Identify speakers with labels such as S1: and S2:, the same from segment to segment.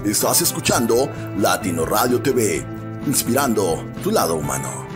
S1: Estás escuchando Latino Radio TV, inspirando tu lado humano.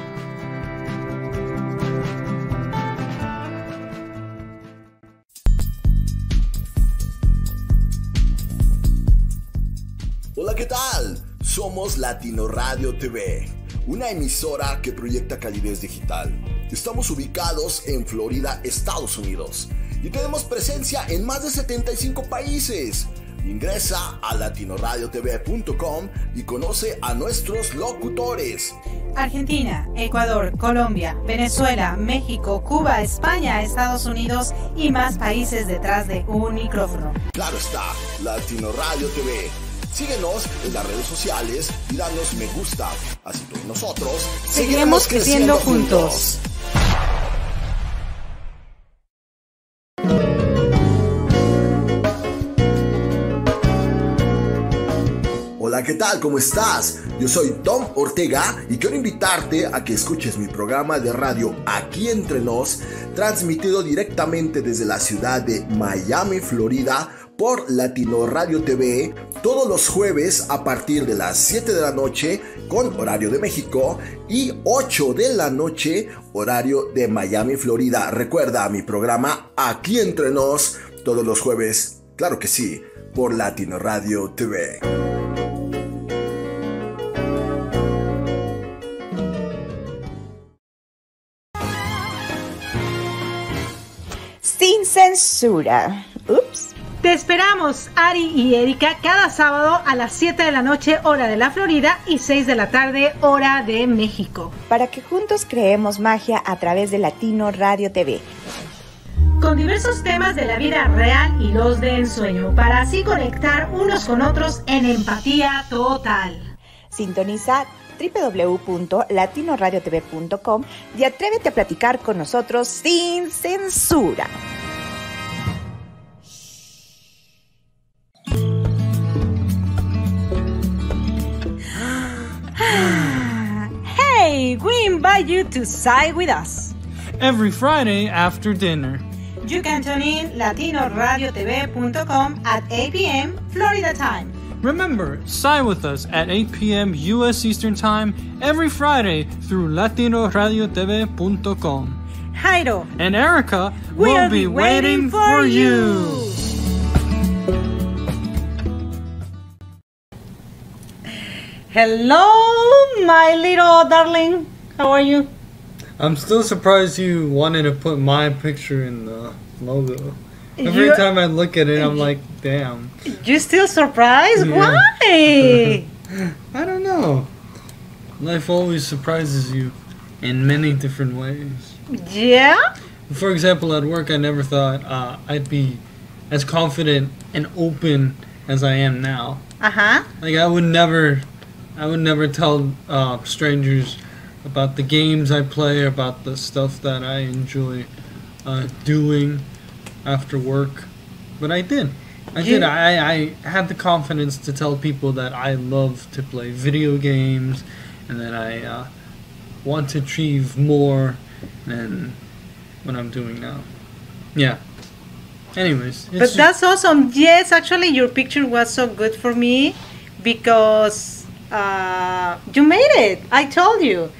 S1: Hola, ¿qué tal? Somos Latino Radio TV, una emisora que proyecta calidez digital. Estamos ubicados en Florida, Estados Unidos, y tenemos presencia en más de 75 países. Ingresa a latinoradiotv.com y conoce a nuestros locutores.
S2: Argentina, Ecuador, Colombia, Venezuela, México, Cuba, España, Estados Unidos y más países detrás de un micrófono.
S1: Claro está, Latino Radio TV. Síguenos en las redes sociales y danos me gusta. Así que nosotros
S2: seguiremos creciendo juntos.
S1: Hola, ¿qué tal? ¿Cómo estás? Yo soy Tom Ortega y quiero invitarte a que escuches mi programa de radio Aquí Entre Nos, transmitido directamente desde la ciudad de Miami, Florida, por Latino Radio TV, todos los jueves a partir de las 7 de la noche con horario de México y 8 de la noche horario de Miami, Florida. Recuerda mi programa Aquí Entre Nos, todos los jueves, claro que sí, por Latino Radio TV.
S3: Sin censura. Ups.
S2: Te esperamos, Ari y Erika, cada sábado a las 7 de la noche, hora de la Florida, y 6 de la tarde, hora de México.
S3: Para que juntos creemos magia a través de Latino Radio TV.
S2: Con diversos temas de la vida real y los de ensueño, para así conectar unos con otros en empatía total.
S3: Sintoniza www.latinoradiotv.com y atrévete a platicar con nosotros sin censura.
S2: Hey, we invite you to SIGH with us.
S4: Every Friday after dinner.
S2: You can tune in latinoradiotv.com at 8 p.m. Florida time.
S4: Remember, SIGH with us at 8 p.m. U.S. Eastern Time every Friday through latinoradiotv.com.
S2: Jairo
S4: and Erica will be waiting for you.
S2: Hello, my little darling. How are you?
S4: I'm still surprised you wanted to put my picture in the logo. Every time I look at it, I'm like, damn.
S2: You still surprised?
S4: Yeah.
S2: Why?
S4: I don't know. Life always surprises you in many different ways.
S2: Yeah?
S4: For example, at work, I never thought I'd be as confident and open as I am now.
S2: Uh-huh.
S4: Like, I would never tell strangers about the games I play, about the stuff that I enjoy doing after work. But I did. I had the confidence to tell people that I love to play video games and that I want to achieve more than what I'm doing now. Yeah. Anyways.
S2: But that's awesome. Yes, actually, your picture was so good for me because you made it. I told you.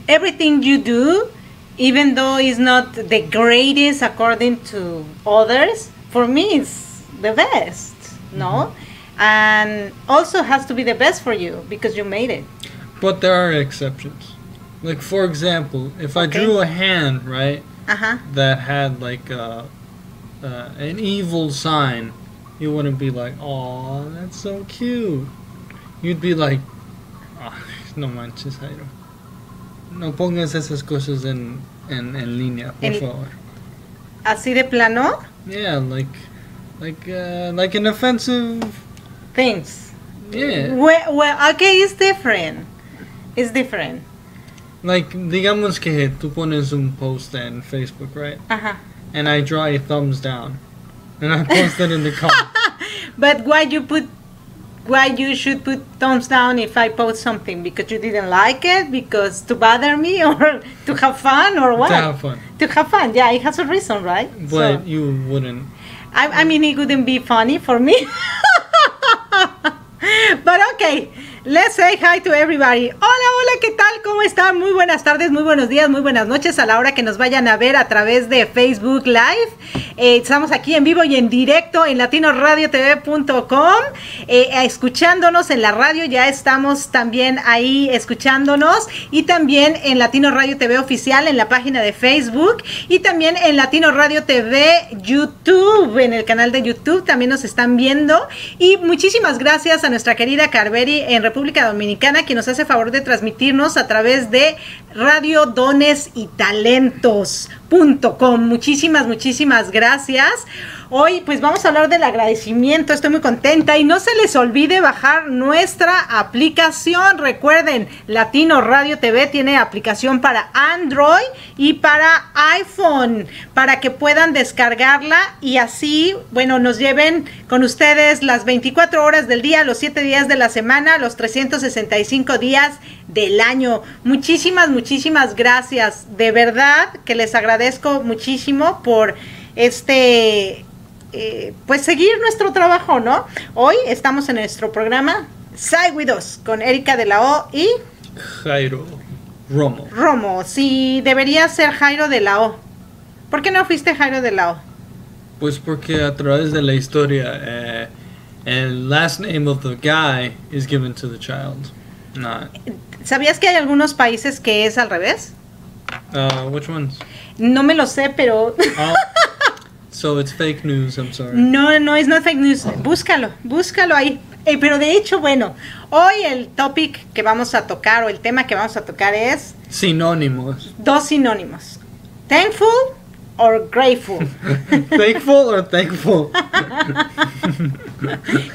S2: Everything you do, even though it's not the greatest according to others, for me it's the best, no? And also has to be the best for you because you made it.
S4: But there are exceptions. Like, for example, if I drew a hand, right, that had like an evil sign, you wouldn't be like, "Oh, that's so cute." You'd be like, "Oh, no manches, Jairo. No pongas esas cosas en línea, por favor."
S2: ¿Así de plano?
S4: Yeah, like an offensive
S2: things.
S4: Yeah.
S2: Well, okay, it's different. It's different.
S4: Like, digamos que tú pones un post en Facebook, right? And I draw a thumbs down, and I post it in the comments.
S2: But why you should put thumbs down if I post something? Because you didn't like it? Because to bother me, or to have fun, or what?
S4: To have fun.
S2: To have fun, yeah, it has a reason, right?
S4: But so, you wouldn't.
S2: I mean, it wouldn't be funny for me. But okay, let's say hi to everybody. Hola, hola, ¿qué tal? ¿Cómo están? Muy buenas tardes, muy buenos días, muy buenas noches a la hora que nos vayan a ver a través de Facebook Live. Estamos aquí en vivo y en directo en latinoradiotv.com, escuchándonos en la radio, ya estamos también ahí escuchándonos, y también en Latino Radio TV Oficial en la página de Facebook, y también en Latino Radio TV YouTube, en el canal de YouTube también nos están viendo. Y muchísimas gracias a nuestra querida Carveri en República Dominicana, que nos hace favor de transmitirnos a través de Radio Dones y Talentos.com. Muchísimas gracias. Hoy pues vamos a hablar del agradecimiento. Estoy muy contenta y no se les olvide bajar nuestra aplicación. Recuerden, Latino Radio TV tiene aplicación para Android y para iPhone, para que puedan descargarla y así, bueno, nos lleven con ustedes las 24 horas del día, los 7 días de la semana, los 365 días del año. Muchísimas gracias. De verdad que les agradezco muchísimo por pues seguir nuestro trabajo, ¿no? Hoy estamos en nuestro programa SIGH WITH US con Erica de la O y
S4: Jairo Romo.
S2: Romo, sí, debería ser Jairo de la O. ¿Por qué no fuiste Jairo de la O?
S4: Pues porque a través de la historia, el last name of the guy is given to the child. Not.
S2: ¿Sabías que hay algunos países que es al revés?
S4: Which ones?
S2: No me lo sé, pero...
S4: So it's fake news, I'm sorry.
S2: No, it's not fake news. Búscalo ahí. Pero de hecho, bueno, hoy el topic que vamos a tocar, o el tema que vamos a tocar es...
S4: Sinónimos.
S2: Dos sinónimos. Thankful or grateful.
S4: Thankful or thankful.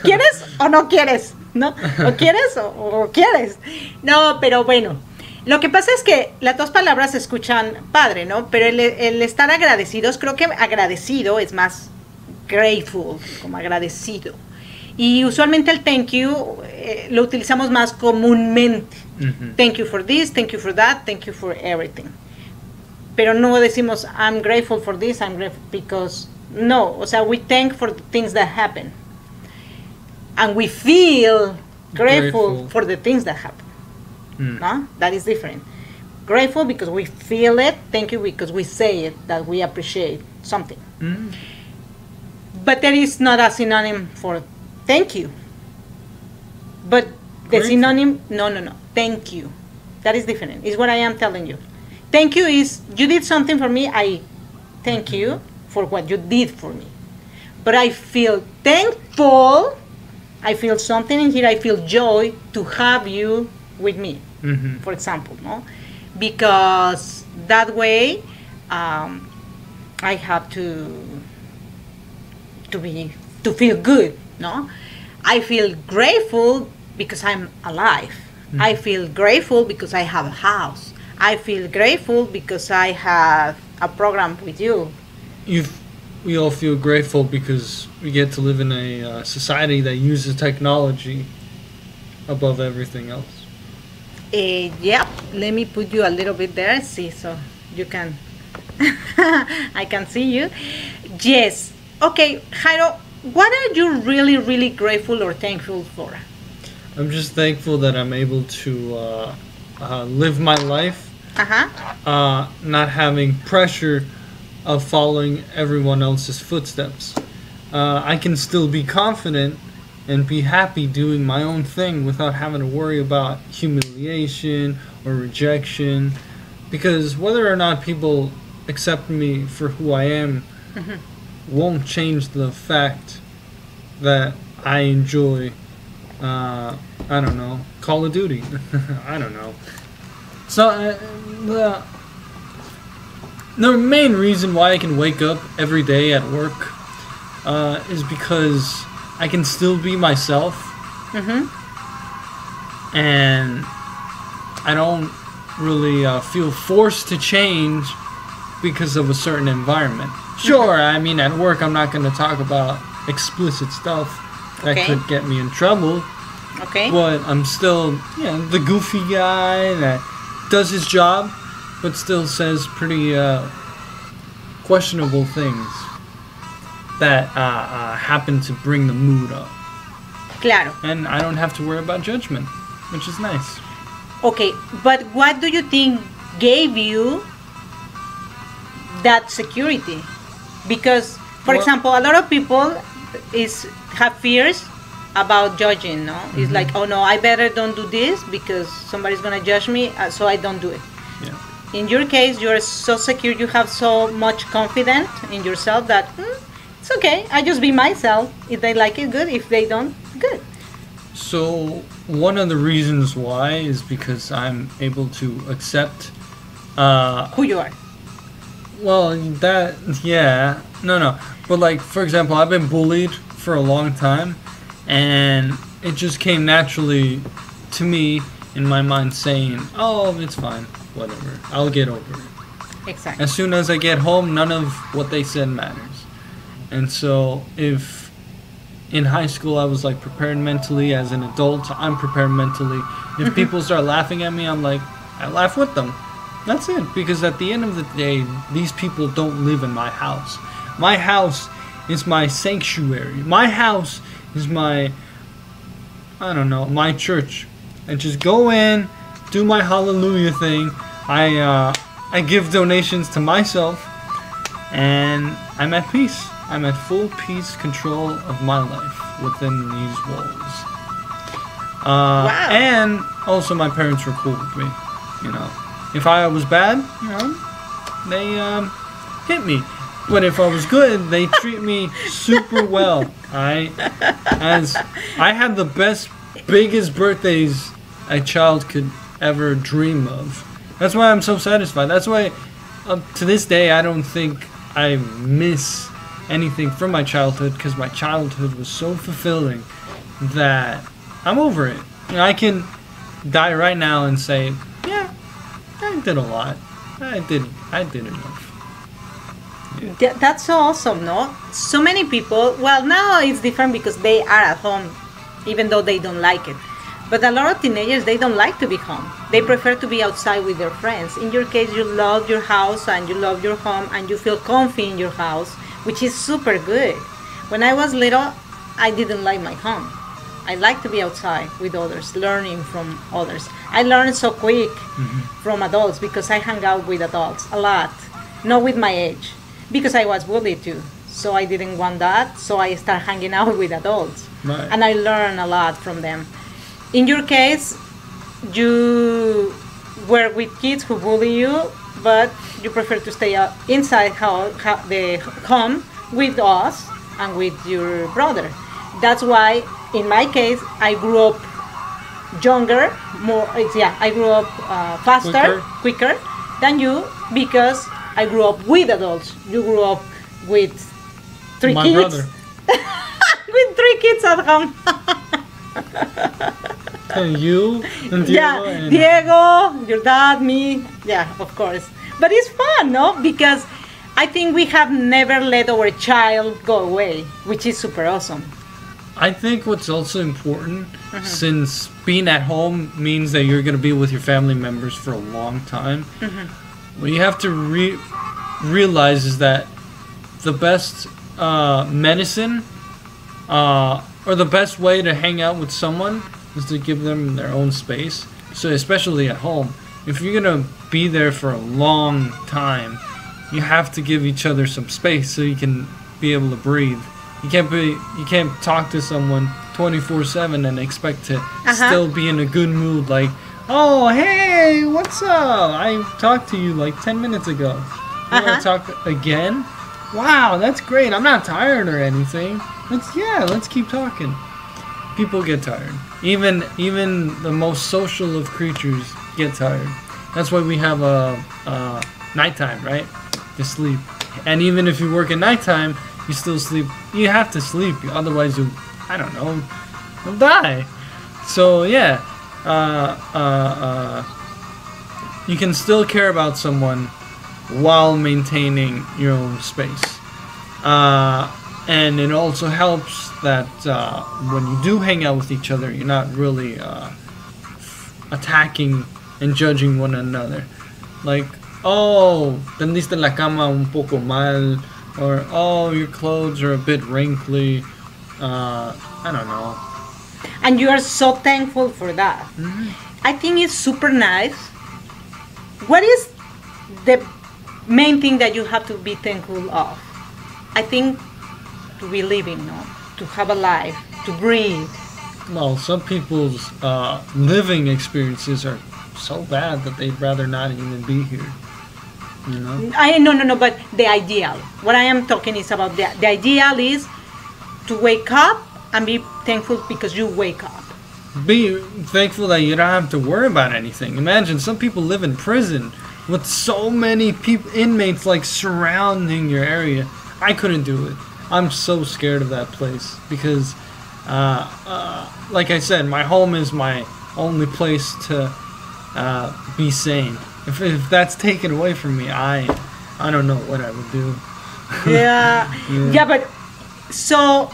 S2: ¿Quieres o no quieres? ¿No? ¿O quieres o quieres? No, pero bueno. Lo que pasa es que las dos palabras se escuchan padre, ¿no? Pero el estar agradecidos, creo que agradecido es más grateful, como agradecido. Y usualmente el thank you lo utilizamos más comúnmente. Thank you for this, thank you for that, thank you for everything. Pero no decimos I'm grateful for this, I'm grateful because... No, o sea, we thank for the things that happen. And we feel grateful for the things that happen. No? That is different. Grateful because we feel it. Thank you because we say it, that we appreciate something. But there is not a synonym for thank you. But the
S4: Grateful.
S2: synonym, no. Thank you. That is different. Is what I am telling you. Thank you is you did something for me. I thank you for what you did for me. But I feel thankful. I feel something in here. I feel joy to have you with me, for example, no? Because that way I have to feel good, no? I feel grateful because I'm alive. I feel grateful because I have a house. I feel grateful because I have a program with you.
S4: We all feel grateful because we get to live in a society that uses technology above everything else.
S2: Yeah, let me put you a little bit there, see, so you can, I can see you. Yes. Okay, Jairo, what are you really grateful or thankful for?
S4: I'm just thankful that I'm able to live my life, not having pressure of following everyone else's footsteps. I can still be confident and be happy doing my own thing without having to worry about humiliation or rejection, because whether or not people accept me for who I am won't change the fact that I enjoy I don't know, Call of Duty. I don't know. So the main reason why I can wake up every day at work is because I can still be myself, and I don't really feel forced to change because of a certain environment. Sure, I mean, at work I'm not going to talk about explicit stuff that could get me in trouble. But I'm still, the goofy guy that does his job, but still says pretty questionable things that happen to bring the mood up.
S2: Claro.
S4: And I don't have to worry about judgment, which is nice.
S2: Okay, but what do you think gave you that security? Because, for example, a lot of people have fears about judging, no? It's like, oh no, I better don't do this because somebody's gonna judge me, so I don't do it.
S4: Yeah.
S2: In your case, you're so secure, you have so much confidence in yourself that it's okay, I just be myself. If they like it, good. If they don't, good.
S4: So one of the reasons why is because I'm able to accept
S2: Who you are.
S4: well, no. But like, for example, I've been bullied for a long time, and it just came naturally to me in my mind saying, oh, it's fine, whatever, I'll get over it.
S2: Exactly.
S4: As soon as I get home, none of what they said matters. And so if in high school I was like prepared mentally, as an adult I'm prepared mentally. If people start laughing at me, I'm like, I laugh with them. That's it. Because at the end of the day, these people don't live in my house. My house is my sanctuary. My house is my, I don't know, my church. I just go in, do my hallelujah thing. I give donations to myself, and I'm at peace. I'm at full peace, control of my life within these walls.
S2: Wow.
S4: And also my parents were cool with me. You know, if I was bad, you know, they hit me. But if I was good, they treat me super well. I had the best, biggest birthdays a child could ever dream of. That's why I'm so satisfied. That's why, to this day, I don't think I miss anything from my childhood, because my childhood was so fulfilling that I'm over it. You know, I can die right now and say, yeah, I did a lot. I did enough.
S2: Yeah. That's so awesome, no? So many people, well, now it's different because they are at home, even though they don't like it. But a lot of teenagers, they don't like to be home. They prefer to be outside with their friends. In your case, you love your house and you love your home and you feel comfy in your house, which is super good. When I was little, I didn't like my home. I like to be outside with others, learning from others. I learned so quick from adults because I hang out with adults a lot, not with my age, because I was bullied too. So I didn't want that, so I started hanging out with adults.
S4: Right.
S2: And I learned a lot from them. In your case, you were with kids who bully you, but you prefer to stay inside the home with us and with your brother. That's why, in my case, I grew up younger, I grew up faster, quicker than you, because I grew up with adults. You grew up with three
S4: My
S2: kids.
S4: brother.
S2: With 3 kids at home.
S4: And you and Diego.
S2: Yeah,
S4: and
S2: Diego, your dad, me. Yeah, of course. But it's fun, no? Because I think we have never let our child go away, which is super awesome.
S4: I think what's also important, since being at home means that you're going to be with your family members for a long time, what you have to realize is that the best medicine or the best way to hang out with someone is to give them their own space. So especially at home, if you're going to be there for a long time, you have to give each other some space so you can be able to breathe. You can't talk to someone 24/7 and expect to still be in a good mood, like, oh, hey, what's up? I talked to you like 10 minutes ago. You want to talk again? Wow, that's great. I'm not tired or anything. Let's keep talking. People get tired. Even the most social of creatures get tired. That's why we have a nighttime, right? To sleep. And even if you work at nighttime, you still sleep. You have to sleep, otherwise you'll die. So yeah, you can still care about someone while maintaining your own space. And it also helps that when you do hang out with each other, you're not really attacking and judging one another. Like, oh, tendiste la cama un poco mal, or oh, your clothes are a bit wrinkly. I don't know.
S2: And you are so thankful for that. I think it's super nice. What is the main thing that you have to be thankful of? I think to be living, no? To have a life, to breathe.
S4: Well, some people's living experiences are so bad that they'd rather not even be here. You know?
S2: No, but the ideal. What I am talking is about the ideal is to wake up and be thankful because you wake up.
S4: Be thankful that you don't have to worry about anything. Imagine some people live in prison with so many inmates like surrounding your area. I couldn't do it. I'm so scared of that place because, like I said, my home is my only place to be sane. If that's taken away from me, I don't know what I would do.
S2: Yeah, but so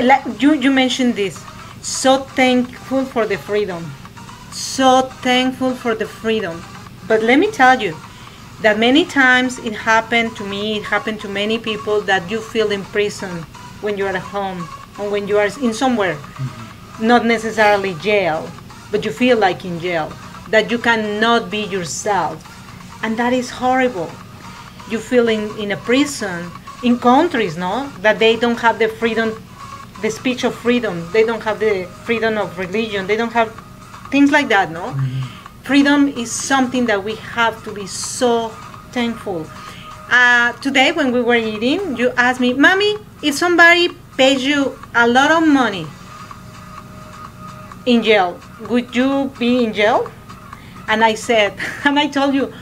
S2: like you mentioned this. So thankful for the freedom. So thankful for the freedom. But let me tell you that many times it happened to me, it happened to many people that you feel in prison when you are at home or when you are in somewhere. Not necessarily jail, but you feel like in jail. That you cannot be yourself. And that is horrible. You feel in a prison, in countries, no? That they don't have the freedom, the speech of freedom. They don't have the freedom of religion. They don't have things like that, no? Freedom is something that we have to be so thankful. Today when we were eating, you asked me, Mommy, if somebody pays you a lot of money in jail, would you be in jail? And I said, and I told you,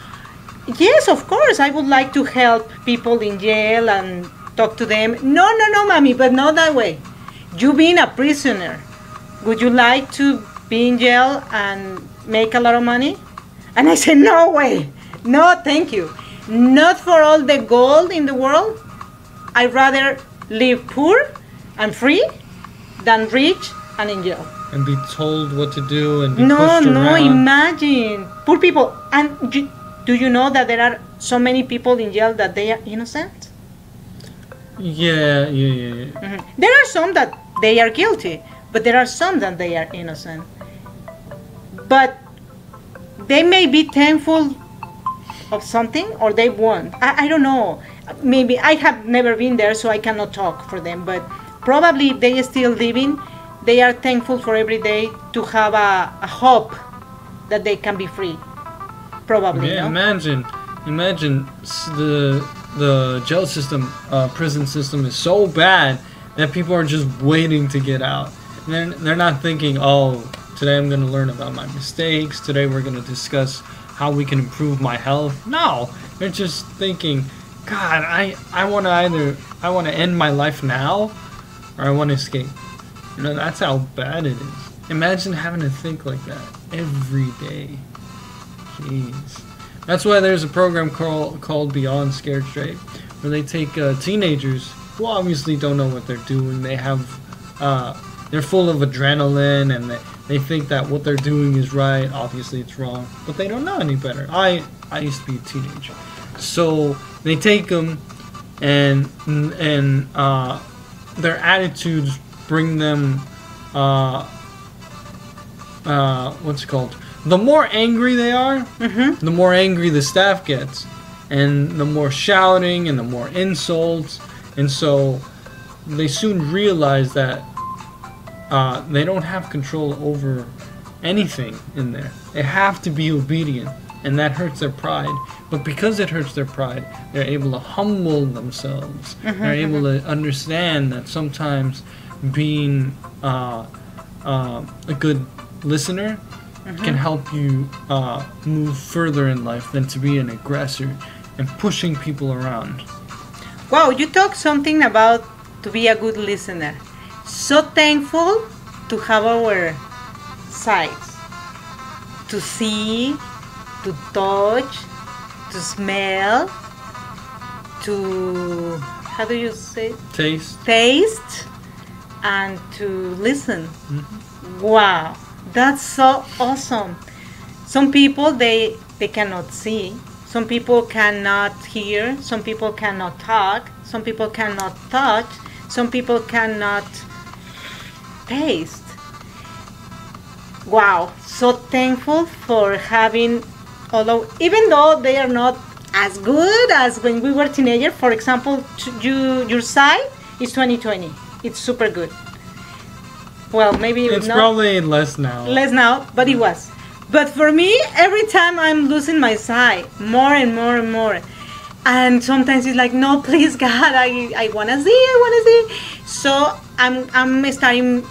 S2: yes, of course, I would like to help people in jail and talk to them. No, Mommy, but not that way. You being a prisoner, would you like to be in jail and make a lot of money? And I said, no way. No, thank you. Not for all the gold in the world. I'd rather live poor and free than rich and in jail.
S4: And be told what to do and be pushed around.
S2: No, imagine. Poor people. And do you know that there are so many people in jail that they are innocent?
S4: Yeah.
S2: There are some that they are guilty, but there are some that they are innocent. But they may be thankful of something or they won't. I don't know. Maybe I have never been there, so I cannot talk for them. But probably if they are still living, they are thankful for every day to have a hope that they can be free. Probably.
S4: Yeah,
S2: no?
S4: Imagine the jail system, prison system is so bad that people are just waiting to get out. They're not thinking, oh, today I'm going to learn about my mistakes. Today we're going to discuss how we can improve my health. No, they're just thinking, God, I want to end my life now, or I want to escape. You know, that's how bad it is. Imagine having to think like that every day. Jeez. That's why there's a program called Beyond Scared Straight, where they take teenagers who obviously don't know what they're doing. They have, they're full of adrenaline, and they think that what they're doing is right. Obviously, it's wrong, but they don't know any better. I used to be a teenager, so they take them, and their attitudes bring them, what's it called? The more angry they are, the more angry the staff gets, and the more shouting and the more insults, and so they soon realize that they don't have control over anything in there. They have to be obedient, and that hurts their pride. But because it hurts their pride, they're able to humble themselves. They're able to understand that sometimes being a good listener can help you move further in life than to be an aggressor and pushing people around.
S2: Wow, you talked something about to be a good listener. So thankful to have our sights, to see, to touch, to smell, to, how do you say? Taste, and to listen. Wow, that's so awesome. Some people, they cannot see. Some people cannot hear. Some people cannot talk. Some people cannot touch. Some people cannot taste. wow, so thankful for having, although even though they are not as good as when we were teenagers. For example, your side is 2020. It's super good. Well, maybe
S4: It's
S2: not,
S4: probably less now.
S2: less now, but it was. But for me, every time I'm losing my sight more and more and more. And sometimes it's like, no, please, God, I want to see. So I'm starting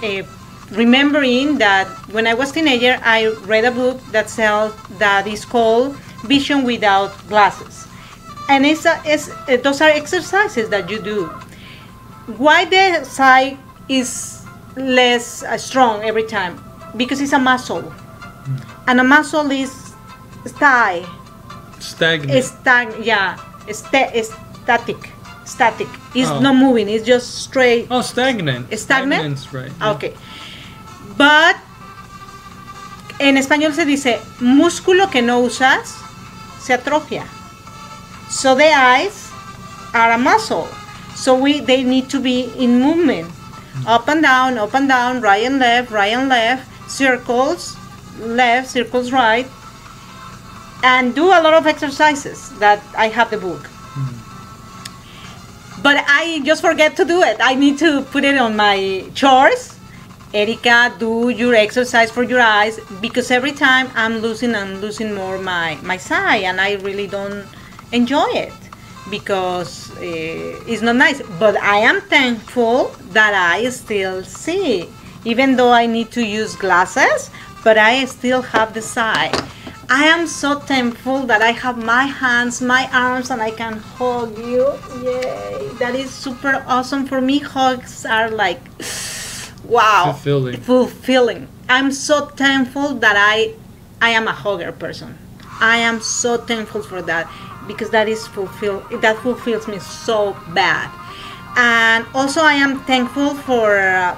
S2: remembering that when I was teenager, I read a book that is called Vision Without Glasses. And those are exercises that you do. Why the sight is less strong every time? Because it's a muscle. And a muscle is static. Static. It's not moving. It's just straight.
S4: Oh, stagnant.
S2: Stagnant?
S4: Stagnant's right. Yeah.
S2: Okay. But en español se dice músculo que no usas se atrofia. So the eyes are a muscle. So they need to be in movement. Up and down, right and left, circles, left, circles right, and do a lot of exercises that I have the book. But I just forget to do it. I need to put it on my chores. Erica, do your exercise for your eyes, because every time I'm losing more my sight, and I really don't enjoy it because it's not nice. But I am thankful that I still see, even though I need to use glasses, but I still have the sight. I am so thankful that I have my hands, my arms, and I can hug you. Yay! That is super awesome for me. Hugs are like, wow, fulfilling. I'm so thankful that I am a hugger person. I am so thankful for that, because that fulfills me so bad. And also I am thankful for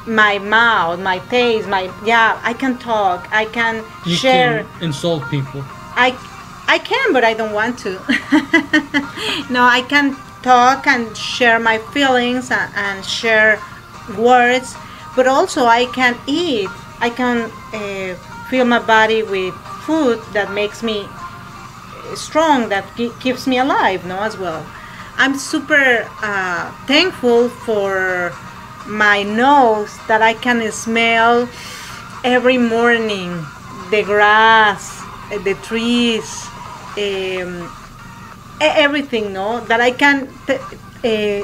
S2: my mouth, my face, I can talk, I can share.
S4: Can insult people.
S2: I can, but I don't want to. No, I can talk and share my feelings and share words, but also I can eat. I can fill my body with food that makes me strong, that keeps me alive, as well. I'm super thankful for my nose, that I can smell every morning the grass, the trees, everything, that I can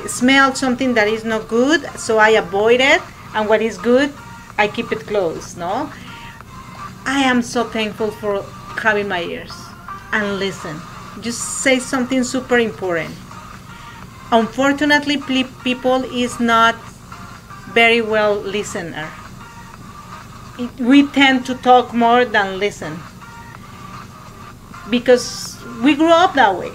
S2: smell something that is not good, so I avoid it, and what is good, I keep it close. I am so thankful for having my ears and listen. Just say something super important. Unfortunately, people is not very well listener. We tend to talk more than listen, because we grew up that way.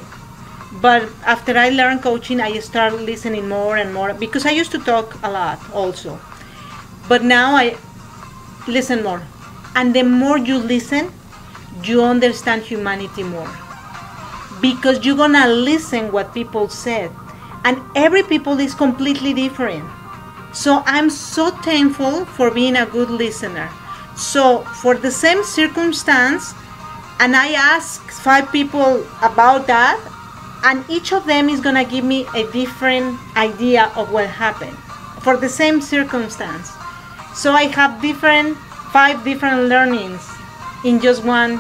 S2: But after I learned coaching, I started listening more and more, because I used to talk a lot also. But now I listen more. And the more you listen, you understand humanity more. Because you're gonna listen what people said. And every people is completely different. So I'm so thankful for being a good listener. So for the same circumstance, and I ask 5 people about that, and each of them is gonna give me a different idea of what happened for the same circumstance. So I have 5 different learnings in just one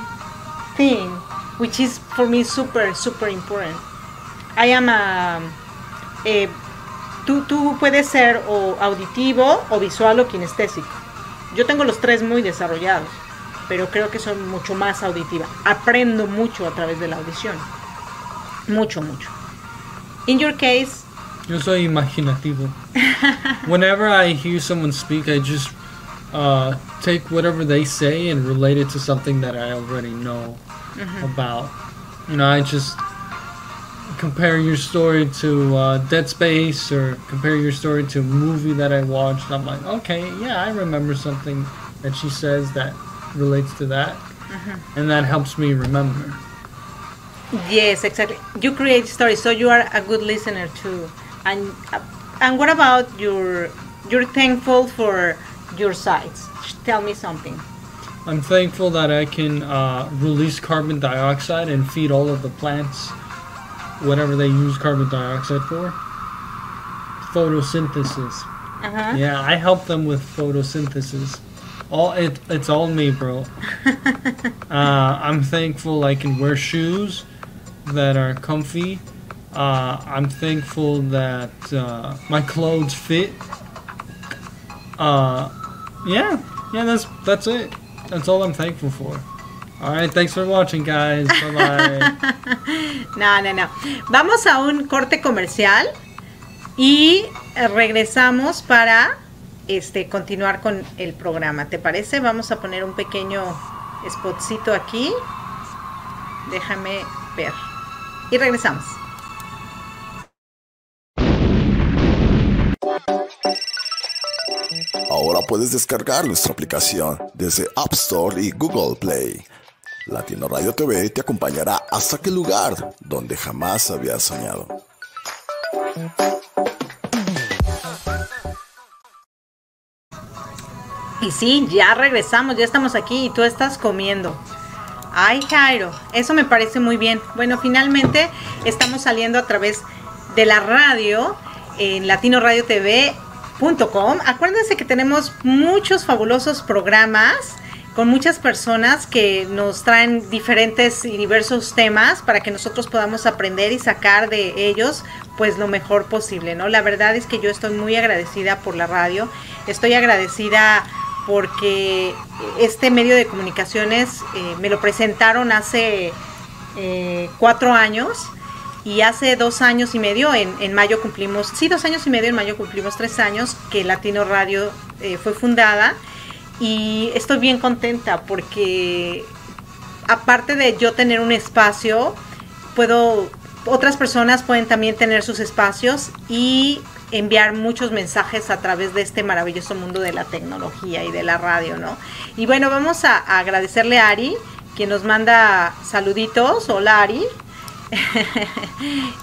S2: thing, which is for me super, super important. I am Tú puedes ser o auditivo, o visual, o kinestésico. Yo tengo los 3 muy desarrollados, pero creo que soy mucho más auditiva. Aprendo mucho a través de la audición. Mucho. In your case...
S4: Yo soy imaginativo. Whenever I hear someone speak, I just take whatever they say and relate it to something that I already know about. I just compare your story to Dead Space, or compare your story to a movie that I watched. I'm like, okay, yeah, I remember something that she says that relates to that, and that helps me remember.
S2: Yes, exactly. You create stories, so you are a good listener too. And what about you're thankful for your sights? Tell me something.
S4: I'm thankful that I can release carbon dioxide and feed all of the plants whatever they use carbon dioxide for. Photosynthesis.
S2: Uh-huh.
S4: Yeah, I help them with photosynthesis. It's all me, bro. I'm thankful I can wear shoes that are comfy. I'm thankful that my clothes fit. Yeah, that's it. That's all I'm thankful for. Alright, thanks for watching, guys. Bye-bye.
S2: No. Vamos a un corte comercial y regresamos para continuar con el programa. ¿Te parece? Vamos a poner un pequeño spotcito aquí. Déjame ver. Y regresamos.
S1: Ahora puedes descargar nuestra aplicación desde App Store y Google Play. Latino Radio TV te acompañará hasta aquel lugar donde jamás habías soñado.
S2: Y sí, ya regresamos, ya estamos aquí y tú estás comiendo. Ay, Jairo, eso me parece muy bien. Bueno, finalmente estamos saliendo a través de la radio en latinoradiotv.com. Acuérdense que tenemos muchos fabulosos programas con muchas personas que nos traen diferentes y diversos temas para que nosotros podamos aprender y sacar de ellos pues lo mejor posible, ¿no? La verdad es que yo estoy muy agradecida por la radio, estoy agradecida porque este medio de comunicaciones me lo presentaron hace 4 años y hace 2 años y medio, en mayo cumplimos, 2 años y medio, en mayo cumplimos 3 años que Latino Radio fue fundada. Y estoy bien contenta porque aparte de yo tener un espacio, otras personas pueden también tener sus espacios y enviar muchos mensajes a través de este maravilloso mundo de la tecnología y de la radio, ¿no? Y bueno, vamos a agradecerle a Ari, quien nos manda saluditos. Hola, Ari.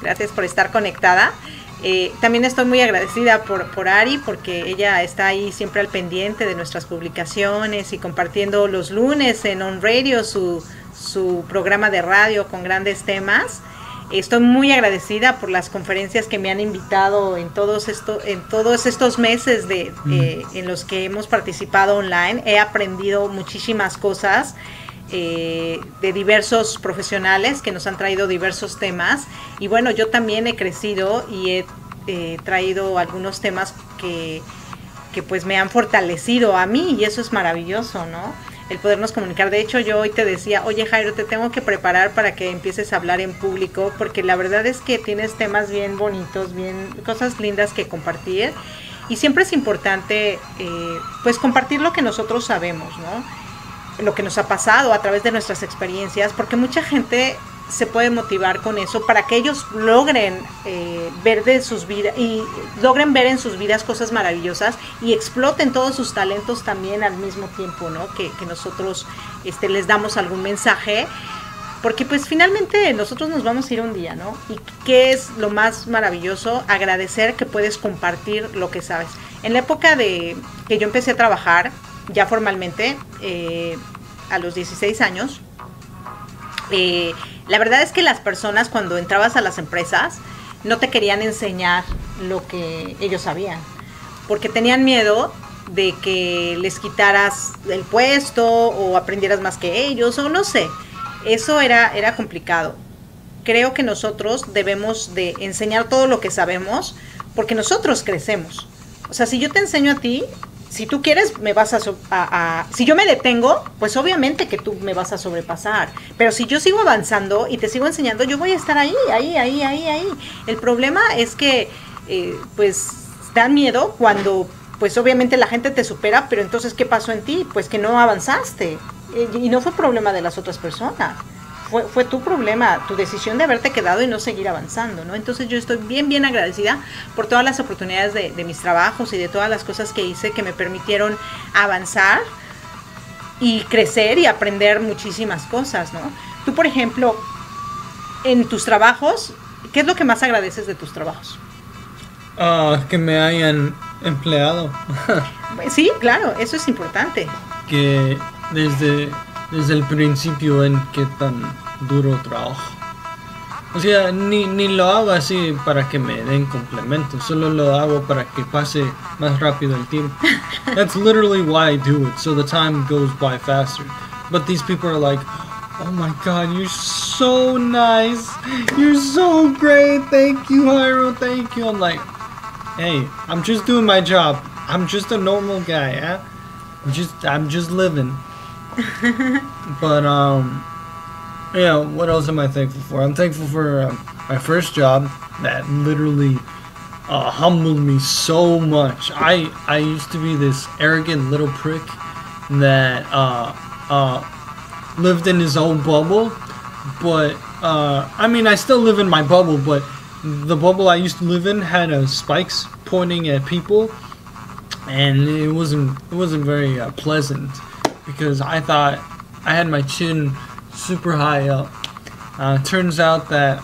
S2: Gracias por estar conectada. También estoy muy agradecida por Ari, porque ella está ahí siempre al pendiente de nuestras publicaciones y compartiendo los lunes en On Radio su programa de radio con grandes temas. Estoy muy agradecida por las conferencias que me han invitado en todos estos meses en los que hemos participado online. He aprendido muchísimas cosas de diversos profesionales que nos han traído diversos temas, y bueno, yo también he crecido y he traído algunos temas que pues me han fortalecido a mí, y eso es maravilloso, ¿no? El podernos comunicar. De hecho, yo hoy te decía, oye, Jairo, te tengo que preparar para que empieces a hablar en público, porque la verdad es que tienes temas bien bonitos, cosas lindas que compartir, y siempre es importante pues compartir lo que nosotros sabemos, ¿no? Lo que nos ha pasado a través de nuestras experiencias, porque mucha gente se puede motivar con eso para que ellos logren ver de sus vidas y logren ver en sus vidas cosas maravillosas y exploten todos sus talentos también al mismo tiempo, ¿no? Que nosotros les damos algún mensaje, porque pues finalmente nosotros nos vamos a ir un día, ¿no? Y qué es lo más maravilloso, agradecer que puedes compartir lo que sabes. En la época de que yo empecé a trabajar ya formalmente, a los 16 años, la verdad es que las personas, cuando entrabas a las empresas, no te querían enseñar lo que ellos sabían, porque tenían miedo de que les quitaras el puesto o aprendieras más que ellos, o no sé. Eso era complicado. Creo que nosotros debemos de enseñar todo lo que sabemos, porque nosotros crecemos. O sea, si yo te enseño a ti, si tú quieres, me vas si yo me detengo, pues obviamente que tú me vas a sobrepasar. Pero si yo sigo avanzando y te sigo enseñando, yo voy a estar ahí. El problema es que, pues, dan miedo cuando, pues, obviamente la gente te supera, pero entonces, ¿qué pasó en ti? Pues que no avanzaste. Y no fue problema de las otras personas. Fue tu problema, tu decisión de haberte quedado y no seguir avanzando, ¿no? Entonces yo estoy bien agradecida por todas las oportunidades de mis trabajos y de todas las cosas que hice que me permitieron avanzar y crecer y aprender muchísimas cosas, ¿no? Tú, por ejemplo, en tus trabajos, ¿qué es lo que más agradeces de tus trabajos?
S4: Que me hayan empleado.
S2: Sí, claro, eso es importante.
S4: Que desde el principio en qué tan duro trabajo. O sea, ni lo hago así para que me den complementos, solo lo hago para que pase más rápido el tiempo. That's literally why I do it, so the time goes by faster. But these people are like, oh my god, you're so nice, you're so great, thank you Jairo, thank you. I'm like, hey, I'm just doing my job, I'm just a normal guy, yeah? I'm just living. But yeah, what else am I thankful for? I'm thankful for my first job that literally humbled me so much. I used to be this arrogant little prick that lived in his own bubble, but I mean, I still live in my bubble, but the bubble I used to live in had spikes pointing at people, and it wasn't very pleasant, because I thought I had my chin super high up. Turns out that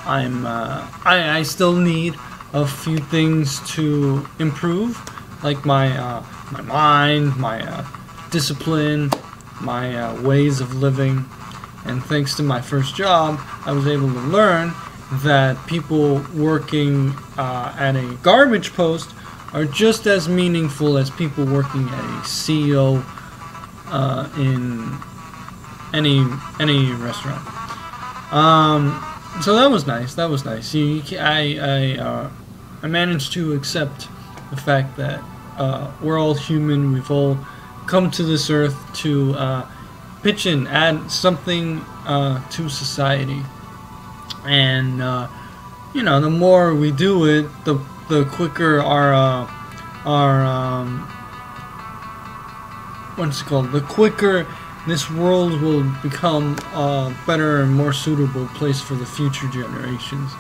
S4: I still need a few things to improve, like my mind, my discipline, my ways of living. And thanks to my first job, I was able to learn that people working at a garbage post are just as meaningful as people working at a CEO in any restaurant. So that was nice. I managed to accept the fact that we're all human. We've all come to this earth to pitch in, add something to society, and the more we do it, the quicker our what's it called? The quicker this world will become a better and more suitable place for the future generations.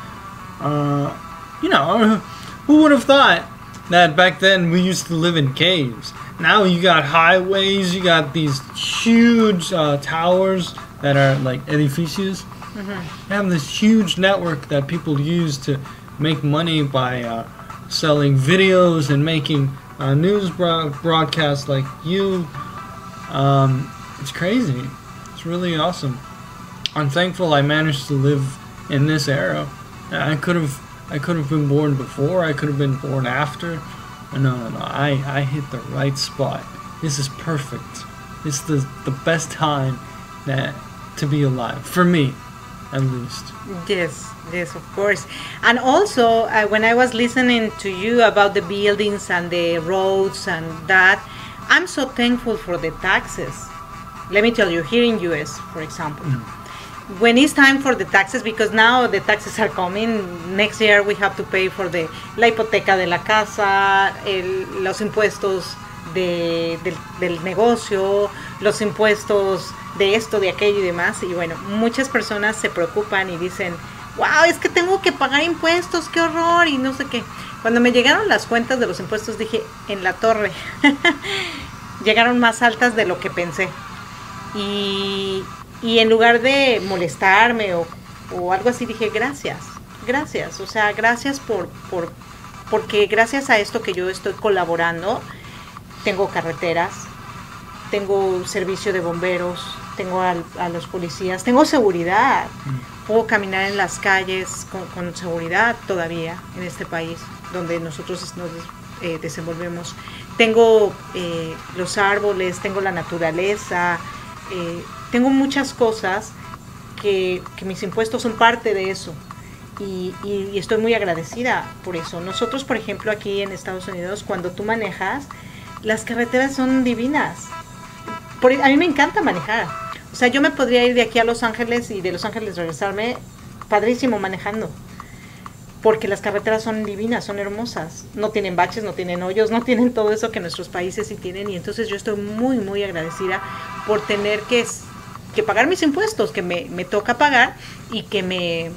S4: Who would have thought that back then we used to live in caves? Now you got highways, you got these huge towers that are like edificios. You have this huge network that people use to make money by selling videos and making news broadcasts like you. It's crazy. It's really awesome. I'm thankful I managed to live in this era. I could have been born before. I could have been born after. No. I hit the right spot. This is perfect. It's the best time to be alive for me, at least.
S2: Yes, of course. And also, when I was listening to you about the buildings and the roads and that, I'm so thankful for the taxes. Let me tell you, here in US, for example, when it's time for the taxes, because now the taxes are coming, next year we have to pay for la hipoteca de la casa, los impuestos del negocio, los impuestos de esto, de aquello y demás. Y bueno, muchas personas se preocupan y dicen, wow, es que tengo que pagar impuestos, qué horror, y no sé qué. Cuando me llegaron las cuentas de los impuestos dije, en la torre, llegaron más altas de lo que pensé. Y en lugar de molestarme o algo así, dije, gracias, o sea, gracias porque gracias a esto que yo estoy colaborando, tengo carreteras, tengo servicio de bomberos, tengo a los policías, tengo seguridad, puedo caminar en las calles con seguridad todavía en este país donde nosotros nos desenvolvemos. Tengo los árboles, tengo la naturaleza, tengo muchas cosas que mis impuestos son parte de eso y estoy muy agradecida por eso. Nosotros, por ejemplo, aquí en Estados Unidos, cuando tú manejas, las carreteras son divinas. A mí me encanta manejar. O sea, yo me podría ir de aquí a Los Ángeles y de Los Ángeles regresarme padrísimo manejando. Porque las carreteras son divinas, son hermosas. No tienen baches, no tienen hoyos, no tienen todo eso que nuestros países sí tienen. Y entonces yo estoy muy, muy agradecida por tener que pagar mis impuestos, que me toca pagar y que me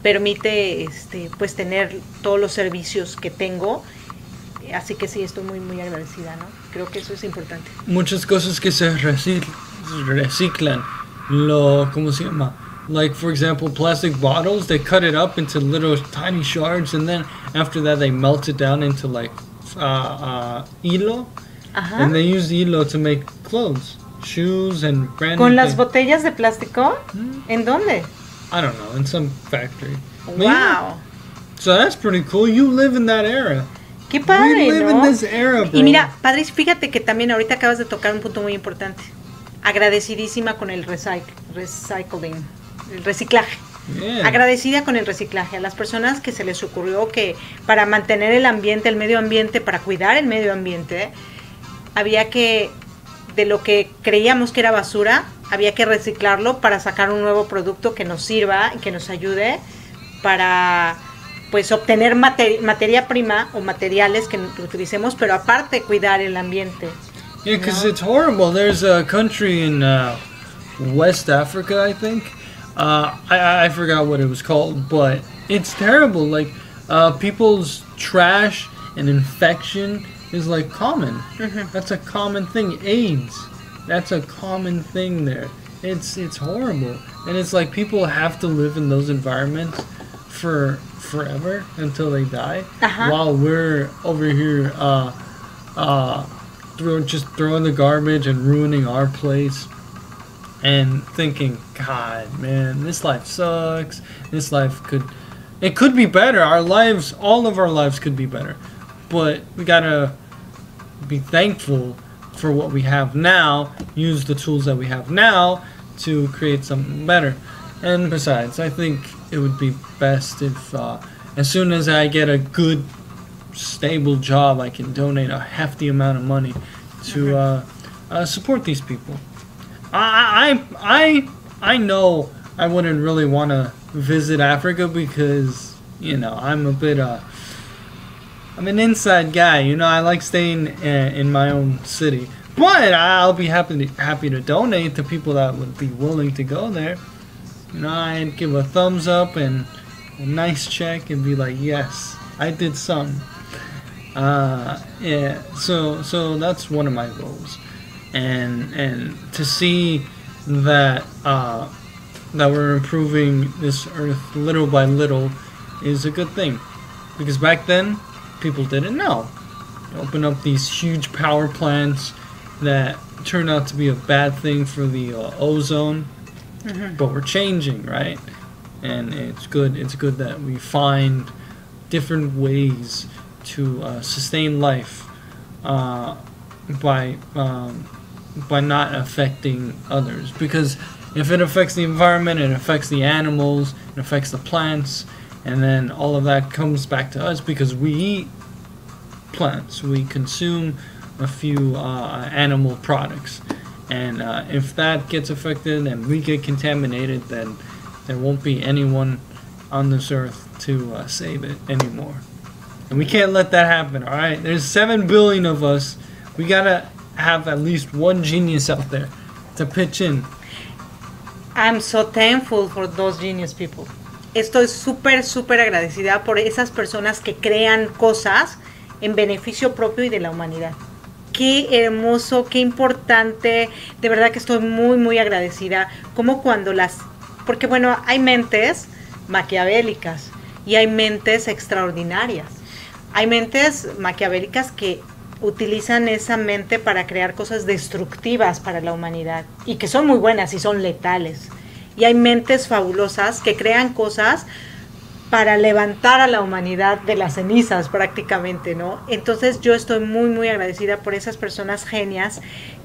S2: permite pues tener todos los servicios que tengo. Así que sí, estoy muy, muy agradecida, ¿no? Creo que eso es importante.
S4: Muchas cosas que se reciclan. ¿Cómo se llama? Like, for example, plastic bottles, they cut it up into little tiny shards, and then after that they melt it down into like hilo,
S2: Ajá.
S4: And they use hilo to make clothes, shoes, and brand
S2: ¿Con
S4: new
S2: las
S4: things.
S2: botellas de plástico? ¿En dónde?
S4: I don't know, in some factory. But
S2: Wow.
S4: yeah, so that's pretty cool. You live in that era.
S2: Qué padre,
S4: We live
S2: ¿no?
S4: in this era, bro.
S2: Y mira, padre, fíjate que también ahorita acabas de tocar un punto muy importante. Agradecidísima con el recycling, el reciclaje.
S4: Yeah.
S2: Agradecida con el reciclaje a las personas que se les ocurrió que para mantener el ambiente, el medio ambiente, para cuidar el medio ambiente, había que, de lo que creíamos que era basura, había que reciclarlo para sacar un nuevo producto que nos sirva y que nos ayude para pues obtener materia prima o materiales que utilicemos, pero aparte cuidar el ambiente.
S4: Yeah, because it's horrible. There's a country in West Africa, I think. I forgot what it was called, but it's terrible. Like, people's trash and infection is like common. That's a common thing. AIDS, that's a common thing there. It's horrible, and it's like people have to live in those environments for forever until they die, while we're over here just throwing the garbage and ruining our place. And thinking, God, man, this life sucks. This life could be better. Our lives, all of our lives could be better. But we gotta be thankful for what we have now. Use the tools that we have now to create something better. And besides, I think it would be best if, as soon as I get a good, stable job, I can donate a hefty amount of money to support these people. I know I wouldn't really want to visit Africa because, you know, I'm an inside guy. You know, I like staying in my own city. But I'll be happy to donate to people that would be willing to go there. You know, I'd give a thumbs up and a nice check and be like, yes, I did something. Yeah, so that's one of my goals. And to see that that we're improving this earth little by little is a good thing, because back then people didn't know. You open up these huge power plants that turned out to be a bad thing for the ozone, but we're changing, right? And it's good that we find different ways to sustain life by not affecting others. Because if it affects the environment, it affects the animals, it affects the plants, and then all of that comes back to us because we eat plants, we consume a few animal products, and if that gets affected and we get contaminated, then there won't be anyone on this earth to save it anymore. And we can't let that happen, alright? There's 7 billion of us. We gotta have at least one genius out there to pitch in.
S2: I'm so thankful for those genius people. Estoy súper agradecida por esas personas que crean cosas en beneficio propio y de la humanidad. Qué hermoso, qué importante. De verdad que estoy muy agradecida. Como cuando porque bueno, hay mentes maquiavélicas y hay mentes extraordinarias. Hay mentes maquiavélicas que utilizan esa mente para crear cosas destructivas para la humanidad y que son muy buenas y son letales. Y hay mentes fabulosas que crean cosas para levantar a la humanidad de las cenizas prácticamente, ¿no? Entonces yo estoy muy agradecida por esas personas genias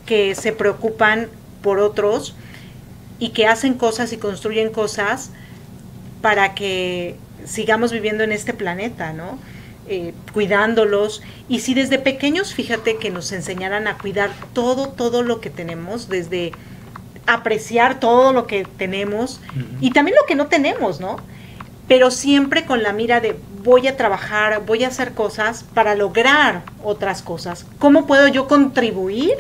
S2: que se preocupan por otros y que hacen cosas y construyen cosas para que sigamos viviendo en este planeta, ¿no? Cuidándolos. Y si desde pequeños, fíjate, que nos enseñaran a cuidar todo lo que tenemos, desde apreciar todo lo que tenemos y también lo que no tenemos, ¿no? Pero siempre con la mira de voy a trabajar, voy a hacer cosas para lograr otras cosas. ¿Cómo puedo yo contribuir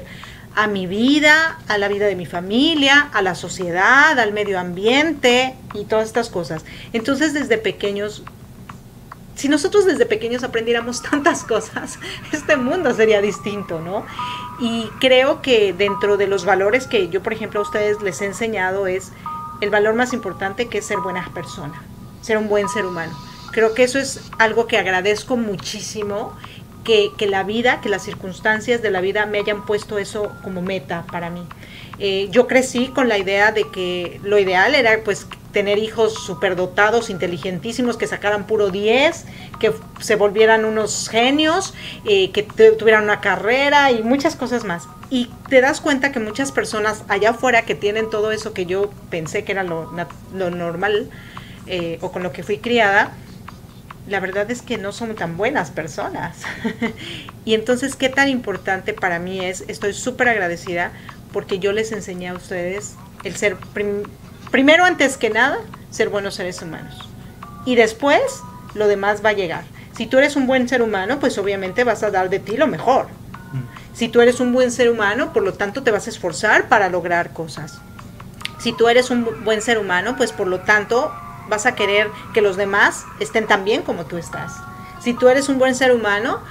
S2: a mi vida, a la vida de mi familia, a la sociedad, al medio ambiente y todas estas cosas? Entonces, desde pequeños, si nosotros desde pequeños aprendiéramos tantas cosas, este mundo sería distinto, ¿no? Y creo que dentro de los valores que yo, por ejemplo, a ustedes les he enseñado es el valor más importante, que es ser buena persona, ser un buen ser humano. Creo que eso es algo que agradezco muchísimo, que la vida, que las circunstancias de la vida me hayan puesto eso como meta para mí. Yo crecí con la idea de que lo ideal era pues tener hijos superdotados, inteligentísimos, que sacaran puro 10, que se volvieran unos genios, que tuvieran una carrera y muchas cosas más. Y te das cuenta que muchas personas allá afuera que tienen todo eso que yo pensé que era lo normal, o con lo que fui criada, la verdad es que no son tan buenas personas. Y entonces, ¿qué tan importante para mí es? Estoy súper agradecida porque yo les enseñé a ustedes el ser, primero antes que nada, ser buenos seres humanos. Y después, lo demás va a llegar. Si tú eres un buen ser humano, pues obviamente vas a dar de ti lo mejor. Si tú eres un buen ser humano, por lo tanto te vas a esforzar para lograr cosas. Si tú eres un buen ser humano, pues por lo tanto vas a querer que los demás estén tan bien como tú estás. Si tú eres un buen ser humano,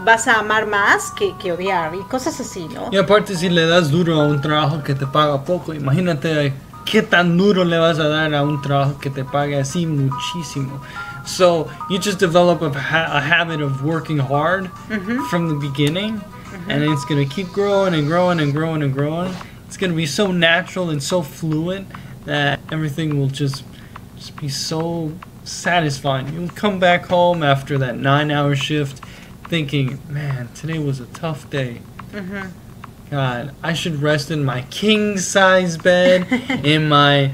S2: vas a amar más que odiar y cosas así, ¿no?
S4: Y aparte, si le das duro a un trabajo que te paga poco, imagínate qué tan duro le vas a dar a un trabajo que te pague así muchísimo. So you just develop a habit of working hard from the beginning, and it's going to keep growing and growing and growing and growing. It's going to be so natural and so fluent that everything will just be so satisfying. You'll come back home after that 9-hour shift thinking, man, today was a tough day. God, I should rest in my king-size bed, in my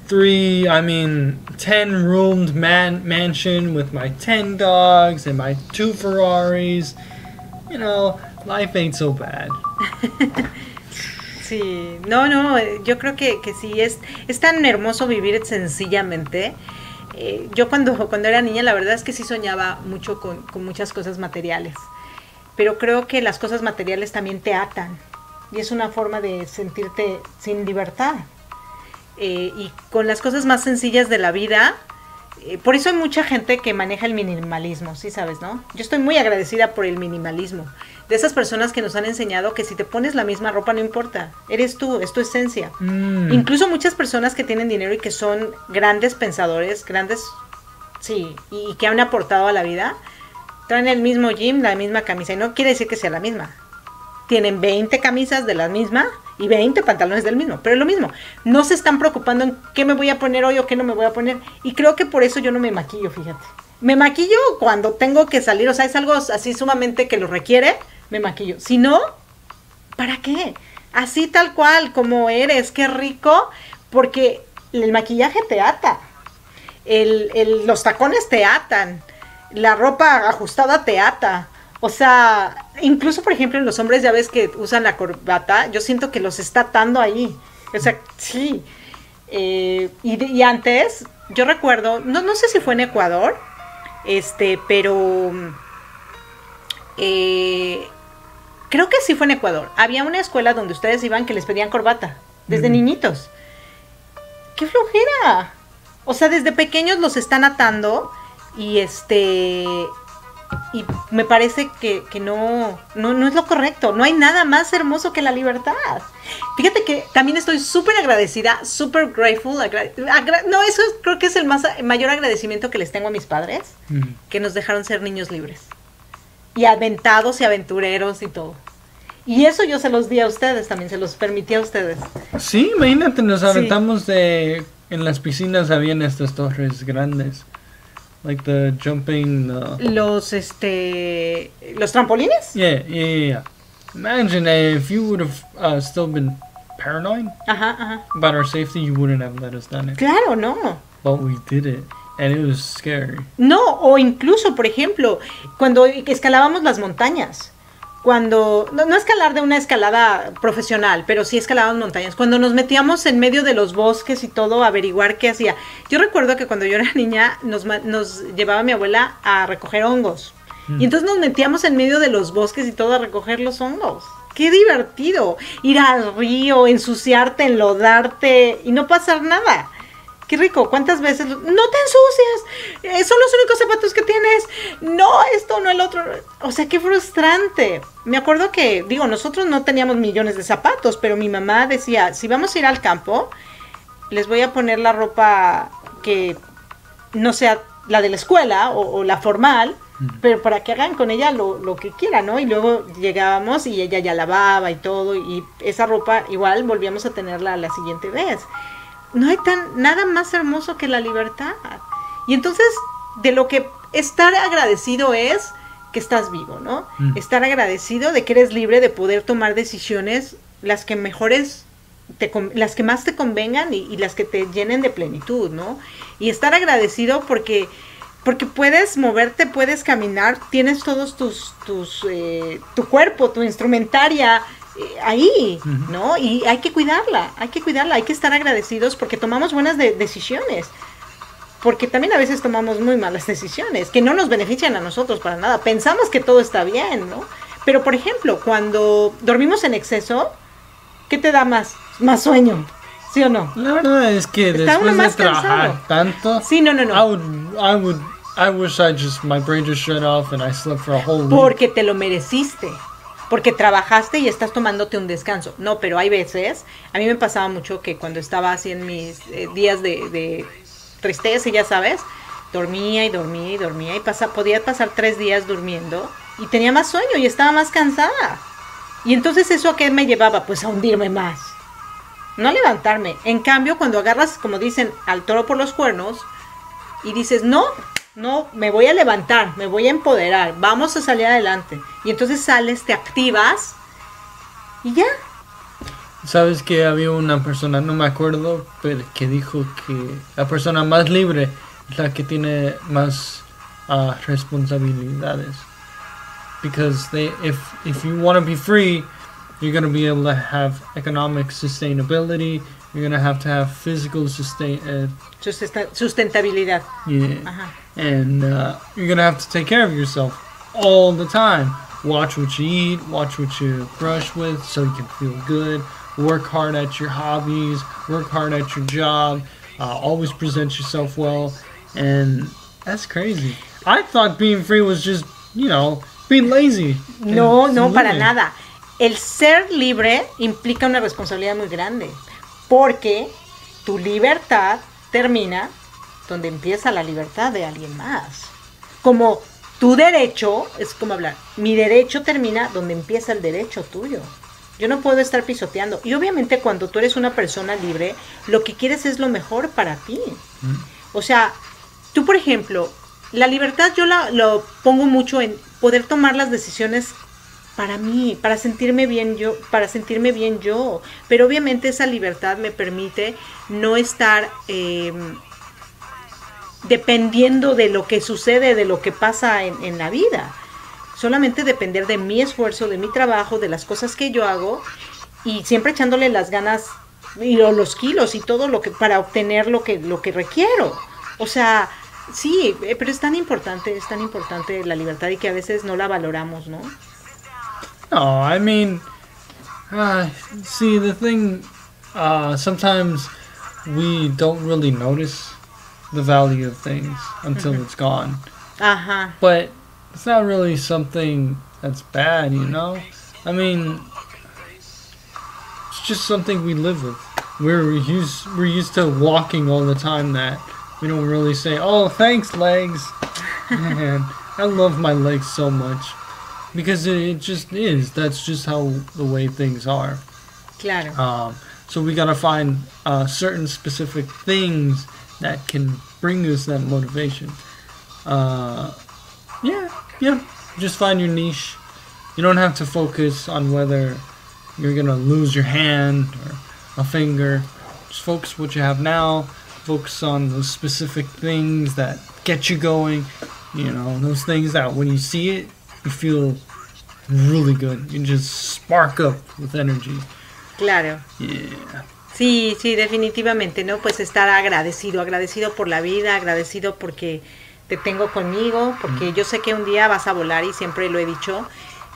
S4: 10-roomed mansion with my 10 dogs and my 2 Ferraris. You know, life ain't so bad.
S2: Sí, no, yo creo que sí, es tan hermoso vivir sencillamente. Yo cuando era niña, la verdad es que sí soñaba mucho con muchas cosas materiales, pero creo que las cosas materiales también te atan, y es una forma de sentirte sin libertad. Y con las cosas más sencillas de la vida, por eso hay mucha gente que maneja el minimalismo, sí sabes, ¿no? Yo estoy muy agradecida por el minimalismo, de esas personas que nos han enseñado que si te pones la misma ropa no importa, eres tú, es tu esencia. Incluso muchas personas que tienen dinero y que son grandes pensadores, sí, y que han aportado a la vida, traen el mismo jean, la misma camisa, y no quiere decir que sea la misma. Tienen 20 camisas de la misma y 20 pantalones del mismo, pero es lo mismo. No se están preocupando en qué me voy a poner hoy o qué no me voy a poner. Y creo que por eso yo no me maquillo, fíjate. Me maquillo cuando tengo que salir, o sea, es algo así sumamente que lo requiere, me maquillo. Si no, ¿para qué? Así tal cual, como eres, qué rico, porque el maquillaje te ata, los tacones te atan, la ropa ajustada te ata. O sea, incluso por ejemplo en los hombres ya ves que usan la corbata, yo siento que los está atando ahí. O sea, sí. Y antes, yo recuerdo, no sé si fue en Ecuador, pero creo que sí fue en Ecuador. Había una escuela donde ustedes iban que les pedían corbata, desde niñitos. ¡Qué flojera! O sea, desde pequeños los están atando y y me parece que no es lo correcto. No hay nada más hermoso que la libertad. Fíjate que también estoy súper agradecida, súper grateful. Eso creo que es el mayor agradecimiento que les tengo a mis padres, que nos dejaron ser niños libres. Y aventados y aventureros y todo. Y eso yo se los di a ustedes también, se los permití a ustedes.
S4: Sí, imagínate, nos aventamos en las piscinas habían estas torres grandes. Like the jumping...
S2: Los trampolines?
S4: Yeah. Imagine if you would have still been paranoid about our safety, you wouldn't have let us done it.
S2: Claro, no.
S4: But we did it, and it was scary.
S2: No, o incluso, por ejemplo, cuando escalábamos las montañas. Cuando, no escalar de una escalada profesional, pero sí escalábamos montañas. Cuando nos metíamos en medio de los bosques y todo, a averiguar qué hacía. Yo recuerdo que cuando yo era niña, nos llevaba mi abuela a recoger hongos. Y entonces nos metíamos en medio de los bosques y todo a recoger los hongos. ¡Qué divertido! Ir al río, ensuciarte, enlodarte y no pasar nada. ¡Qué rico! ¿Cuántas veces? ¡No te ensucias! ¡Son los únicos zapatos que tienes! ¡No, esto, no el otro! O sea, ¡qué frustrante! Me acuerdo que, nosotros no teníamos millones de zapatos, pero mi mamá decía, si vamos a ir al campo, les voy a poner la ropa que no sea la de la escuela o la formal, pero para que hagan con ella lo que quieran, ¿no? Y luego llegábamos y ella ya lavaba y todo, y esa ropa igual volvíamos a tenerla la siguiente vez. No hay nada más hermoso que la libertad. Y entonces, de lo que estar agradecido es que estás vivo, ¿no? Estar agradecido de que eres libre de poder tomar decisiones las que las que más te convengan y las que te llenen de plenitud, ¿no? Y estar agradecido porque puedes moverte, puedes caminar, tienes todos tu cuerpo, tu instrumentaria ahí, ¿no? Y hay que cuidarla, hay que estar agradecidos porque tomamos buenas decisiones. Porque también a veces tomamos muy malas decisiones que no nos benefician a nosotros para nada. Pensamos que todo está bien, ¿no? Pero, por ejemplo, cuando dormimos en exceso, ¿qué te da más sueño? ¿Sí o no?
S4: La verdad es que
S2: está
S4: después de
S2: trabajar
S4: cansado. Tanto,
S2: sí, no.
S4: I wish my brain just shut off and I slept for a whole week.
S2: Porque te lo mereciste. Porque trabajaste y estás tomándote un descanso. No, pero hay veces, a mí me pasaba mucho que cuando estaba así en mis días de tristeza, ya sabes, dormía y podía pasar 3 días durmiendo y tenía más sueño y estaba más cansada. Y entonces ¿eso a qué me llevaba? Pues a hundirme más, no a levantarme. En cambio, cuando agarras, como dicen, al toro por los cuernos y dices, no, me voy a levantar, me voy a empoderar, vamos a salir adelante. Y entonces sales, te activas y ya.
S4: Sabes que había una persona, no me acuerdo, pero que dijo que la persona más libre es la que tiene más responsabilidades. Because if you want to be free, you're going to be able to have economic sustainability. You're going to have physical
S2: sustentabilidad.
S4: Yeah.
S2: Ajá.
S4: And you're going to have to take care of yourself all the time. Watch what you eat, watch what you brush with so you can feel good. Work hard at your hobbies, work hard at your job, always present yourself well, and that's crazy. I thought being free was just, being lazy.
S2: No, para nada. El ser libre implica una responsabilidad muy grande, porque tu libertad termina donde empieza la libertad de alguien más. Como tu derecho, es como hablar, mi derecho termina donde empieza el derecho tuyo. Yo no puedo estar pisoteando. Y obviamente cuando tú eres una persona libre, lo que quieres es lo mejor para ti. O sea, tú, por ejemplo, la libertad yo lo pongo mucho en poder tomar las decisiones para mí, para sentirme bien yo. Pero obviamente esa libertad me permite no estar dependiendo de lo que sucede, de lo que pasa en la vida. Solamente depender de mi esfuerzo, de mi trabajo, de las cosas que yo hago y siempre echándole las ganas y los kilos y todo lo que para obtener lo que requiero. O sea, sí, pero es tan importante la libertad y que a veces no la valoramos, ¿no?
S4: No, I mean, see, the thing, sometimes we don't really notice the value of things until it's gone.
S2: Ajá.
S4: But it's not really something that's bad, I mean, it's just something we live with. We're used to walking all the time that we don't really say, oh, thanks, legs. Man, I love my legs so much. Because it just is. That's just how the way things are.
S2: Claro.
S4: So we gotta find certain specific things that can bring us that motivation. Yeah. Just find your niche. You don't have to focus on whether you're gonna lose your hand or a finger. Just focus what you have now. Focus on those specific things that get you going. Those things that when you see it, you feel really good. You just spark up with energy.
S2: Claro.
S4: Yeah.
S2: Sí, definitivamente, ¿no? Pues estar agradecido por la vida, agradecido porque te tengo conmigo, porque yo sé que un día vas a volar y siempre lo he dicho.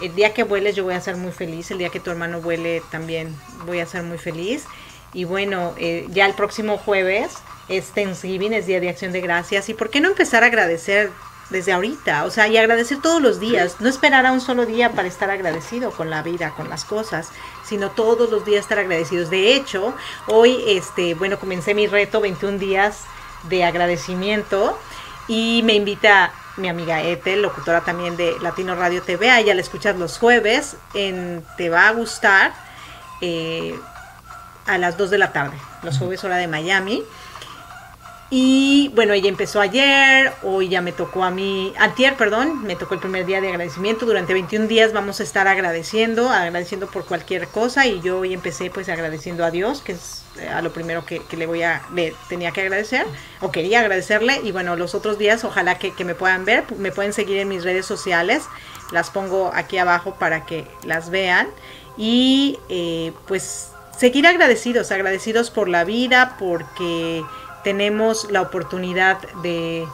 S2: El día que vueles yo voy a ser muy feliz, el día que tu hermano vuele también voy a ser muy feliz. Y bueno, ya el próximo jueves es Thanksgiving, es Día de Acción de Gracias. ¿Y por qué no empezar a agradecer desde ahorita? O sea, y agradecer todos los días. No esperar a un solo día para estar agradecido con la vida, con las cosas, sino todos los días estar agradecidos. De hecho, hoy, comencé mi reto 21 días de agradecimiento y me invita mi amiga Ethel, locutora también de Latino Radio TV. A ella la escuchas los jueves en Te Va a Gustar, a las 2 de la tarde, los jueves hora de Miami. Y bueno, ella empezó ayer, hoy ya me tocó a mí, antier, perdón, me tocó el primer día de agradecimiento. Durante 21 días vamos a estar agradeciendo por cualquier cosa, y yo hoy empecé pues agradeciendo a Dios, que es a lo primero que le tenía que agradecer, o quería agradecerle. Y bueno, los otros días ojalá que me puedan ver, me pueden seguir en mis redes sociales, las pongo aquí abajo para que las vean, y pues seguir agradecidos por la vida, porque tenemos la oportunidad de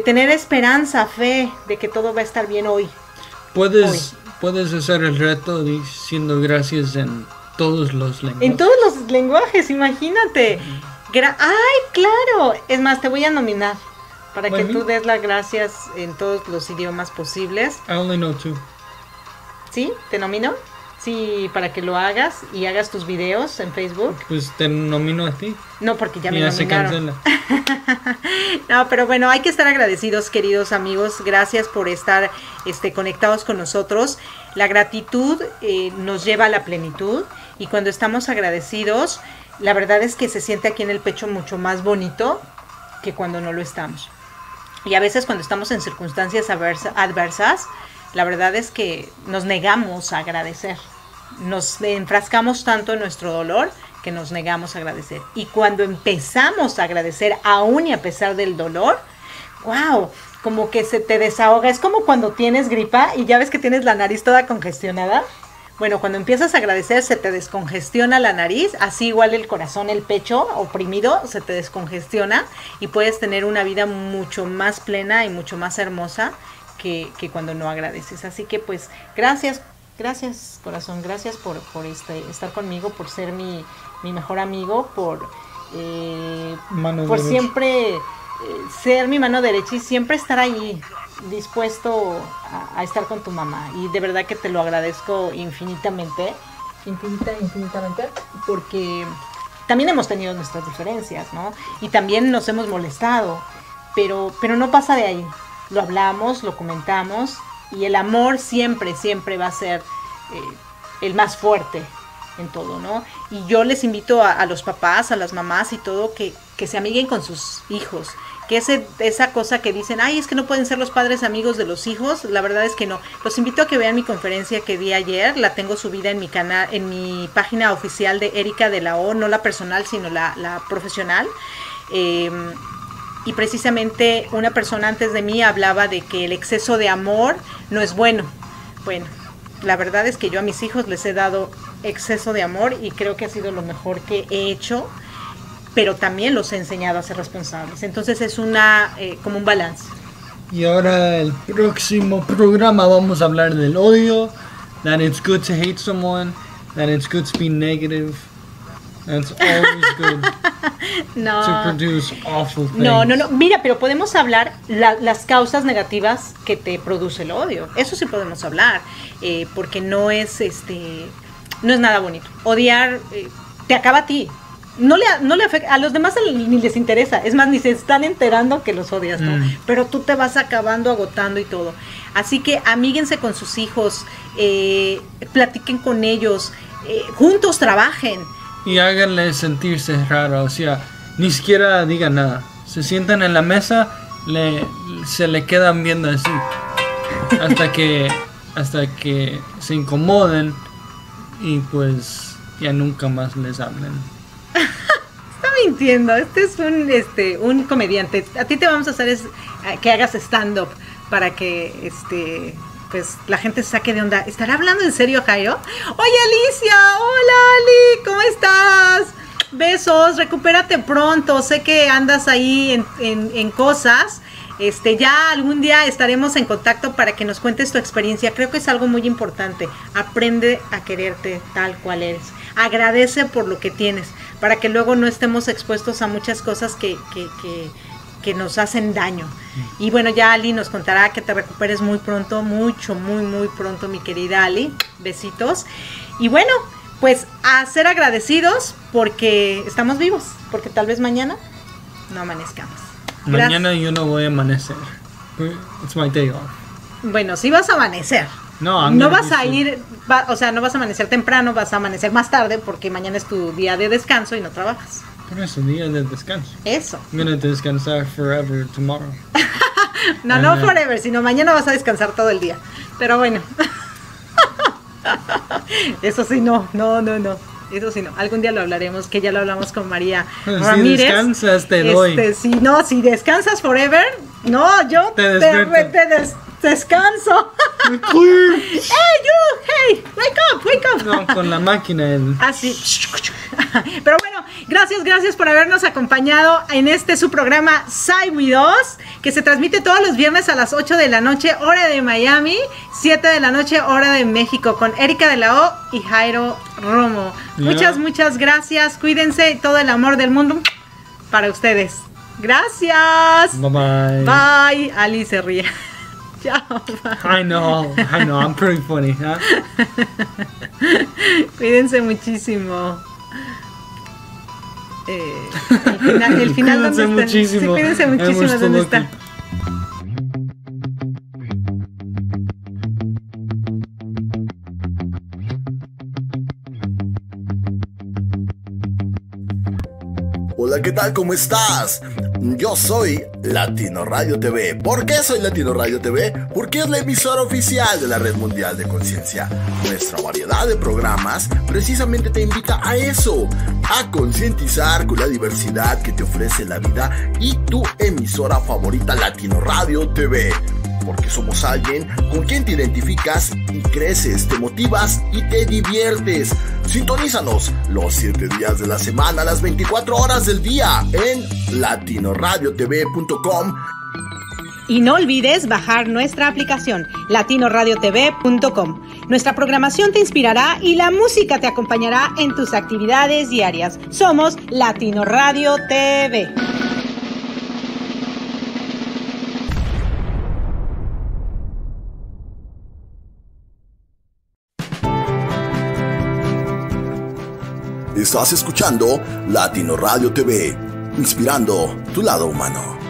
S2: tener esperanza, fe, de que todo va a estar bien hoy.
S4: Puedes hacer el reto diciendo gracias en todos los lenguajes.
S2: En todos los lenguajes, imagínate. ¡Ay, claro! Es más, te voy a nominar para que tú des las gracias en todos los idiomas posibles.
S4: I only know 2.
S2: ¿Sí? ¿Te nomino? Sí, para que lo hagas y hagas tus videos en Facebook.
S4: Pues te nomino a ti.
S2: No, porque ya me
S4: ya
S2: nominaron.
S4: se cancela.
S2: No, pero bueno, hay que estar agradecidos, queridos amigos. Gracias por estar conectados con nosotros. La gratitud nos lleva a la plenitud, y cuando estamos agradecidos, la verdad es que se siente aquí en el pecho mucho más bonito que cuando no lo estamos. Y a veces cuando estamos en circunstancias adversas, la verdad es que nos negamos a agradecer. Nos enfrascamos tanto en nuestro dolor que nos negamos a agradecer. Y cuando empezamos a agradecer, aún y a pesar del dolor, wow, como que se te desahoga. Es como cuando tienes gripa y ya ves que tienes la nariz toda congestionada. Bueno, cuando empiezas a agradecer, se te descongestiona la nariz, así igual el corazón, el pecho oprimido, se te descongestiona, y puedes tener una vida mucho más plena y mucho más hermosa que cuando no agradeces. Así que pues gracias corazón, gracias por estar conmigo, por ser mi mejor amigo, por siempre ser mi mano derecha y siempre estar ahí dispuesto a estar con tu mamá. Y de verdad que te lo agradezco infinitamente, porque también hemos tenido nuestras diferencias, ¿no? Y también nos hemos molestado, pero no pasa de ahí. Lo hablamos, lo comentamos, y el amor siempre va a ser el más fuerte en todo, ¿no? Y yo les invito a los papás, a las mamás y todo, que se amiguen con sus hijos, que esa cosa que dicen, ay, es que no pueden ser los padres amigos de los hijos, la verdad es que no. Los invito a que vean mi conferencia que di ayer, la tengo subida en mi canal, en mi página oficial de Erika de la O, no la personal, sino la profesional. Y precisamente una persona antes de mí hablaba de que el exceso de amor no es bueno. Bueno, la verdad es que yo a mis hijos les he dado exceso de amor y creo que ha sido lo mejor que he hecho, pero también los he enseñado a ser responsables. Entonces es como un balance.
S4: Y ahora el próximo programa vamos a hablar del odio, that it's good to hate someone, that it's good to be negative. That's always good to produce awful things.
S2: No. Mira, pero podemos hablar las causas negativas que te produce el odio. Eso sí podemos hablar, porque no es nada bonito. Odiar te acaba a ti. No le afecta a los demás, ni les interesa. Es más, ni se están enterando que los odias, ¿no? Pero tú te vas acabando, agotando y todo. Así que amíguense con sus hijos, platiquen con ellos, juntos trabajen.
S4: Y háganle sentirse raro, o sea, ni siquiera digan nada. Se sientan en la mesa, se le quedan viendo así hasta que se incomoden y pues ya nunca más les hablen.
S2: Está mintiendo, este es un comediante. A ti te vamos a hacer que hagas stand-up para que pues la gente se saque de onda. ¿Estará hablando en serio, Jairo? Oye, Alicia, hola Ali, ¿cómo estás? Besos, recupérate pronto, sé que andas ahí en cosas. Ya algún día estaremos en contacto para que nos cuentes tu experiencia. Creo que es algo muy importante. Aprende a quererte tal cual eres. Agradece por lo que tienes, para que luego no estemos expuestos a muchas cosas que nos hacen daño. Y bueno, ya Ali nos contará, que te recuperes muy pronto, muy pronto, mi querida Ali. Besitos. Y bueno, pues a ser agradecidos porque estamos vivos, porque tal vez mañana no amanezcamos.
S4: Mañana yo no voy a amanecer. It's my day off.
S2: Bueno, sí vas a amanecer. No vas a ir, o sea, no vas a amanecer temprano, vas a amanecer más tarde porque mañana es tu día de descanso y no trabajas.
S4: Por eso, día de descanso.
S2: Eso.
S4: I'm gonna descansar forever tomorrow.
S2: No forever, sino mañana vas a descansar todo el día. Pero bueno. Eso sí, no. Eso sí, no. Algún día lo hablaremos, que ya lo hablamos con María Ramírez.
S4: Si descansas, te doy.
S2: Si descansas forever, no, yo te descanso. Hey, wake up.
S4: No, con la máquina.
S2: Así. Pero bueno, gracias por habernos acompañado en su programa SIGH WITH US, que se transmite todos los viernes a las 8 de la noche, hora de Miami, 7 de la noche, hora de México, con Erika de la O y Jairo Romo. Muchas gracias. Cuídense, todo el amor del mundo para ustedes. Gracias. Bye. Ali se ríe. Chao.
S4: I know, I'm pretty funny, huh?
S2: Cuídense muchísimo. El final
S4: cuídense
S2: ¿dónde
S4: muchísimo.
S2: Sí, cuídense muchísimo. ¿Dónde está?
S1: Hola, ¿qué tal? ¿Cómo estás? Yo soy Latino Radio TV. ¿Por qué soy Latino Radio TV? Porque es la emisora oficial de la Red Mundial de Conciencia. Nuestra variedad de programas precisamente te invita a eso, a concientizar con la diversidad que te ofrece la vida y tu emisora favorita Latino Radio TV. Porque somos alguien con quien te identificas y creces, te motivas y te diviertes. Sintonízanos los 7 días de la semana, las 24 horas del día en latinoradiotv.com.
S3: Y no olvides bajar nuestra aplicación, latinoradiotv.com. Nuestra programación te inspirará y la música te acompañará en tus actividades diarias. Somos Latino Radio TV.
S1: Estás escuchando Latino Radio TV, inspirando tu lado humano.